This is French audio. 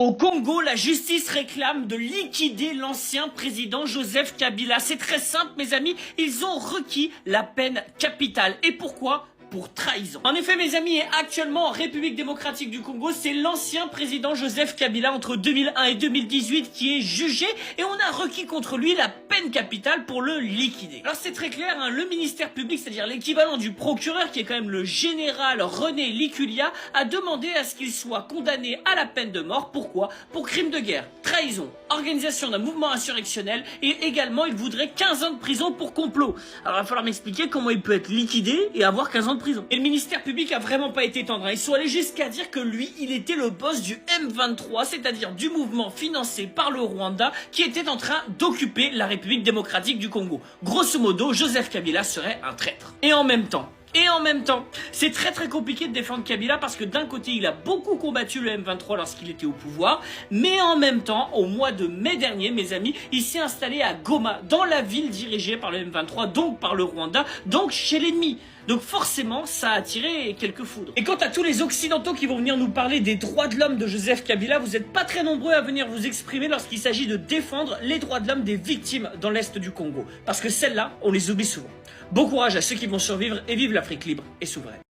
Au Congo, la justice réclame de liquider l'ancien président Joseph Kabila. C'est très simple, mes amis, ils ont requis la peine capitale. Et pourquoi ? Pour trahison. En effet, mes amis, actuellement en République démocratique du Congo, c'est l'ancien président Joseph Kabila entre 2001 et 2018 qui est jugé et on a requis contre lui la peine capitale pour le liquider. Alors c'est très clair, hein, le ministère public, c'est-à-dire l'équivalent du procureur qui est quand même le général René Likulia, a demandé à ce qu'il soit condamné à la peine de mort. Pourquoi ? Pour crime de guerre, trahison, organisation d'un mouvement insurrectionnel et également il voudrait 15 ans de prison pour complot. Alors il va falloir m'expliquer comment il peut être liquidé et avoir 15 ans de prison. Et le ministère public a vraiment pas été tendre. Ils sont allés jusqu'à dire que lui, il était le boss du M23, c'est-à-dire du mouvement financé par le Rwanda qui était en train d'occuper la République démocratique du Congo. Grosso modo, Joseph Kabila serait un traître. Et en même temps, c'est très compliqué de défendre Kabila parce que d'un côté, il a beaucoup combattu le M23 lorsqu'il était au pouvoir, mais en même temps, au mois de mai dernier, mes amis, il s'est installé à Goma, dans la ville dirigée par le M23, donc par le Rwanda, donc chez l'ennemi. Donc forcément, ça a attiré quelques foudres. Et quant à tous les occidentaux qui vont venir nous parler des droits de l'homme de Joseph Kabila, vous n'êtes pas très nombreux à venir vous exprimer lorsqu'il s'agit de défendre les droits de l'homme des victimes dans l'Est du Congo. Parce que celles-là, on les oublie souvent. Bon courage à ceux qui vont survivre et vivre l'Afrique libre et souveraine.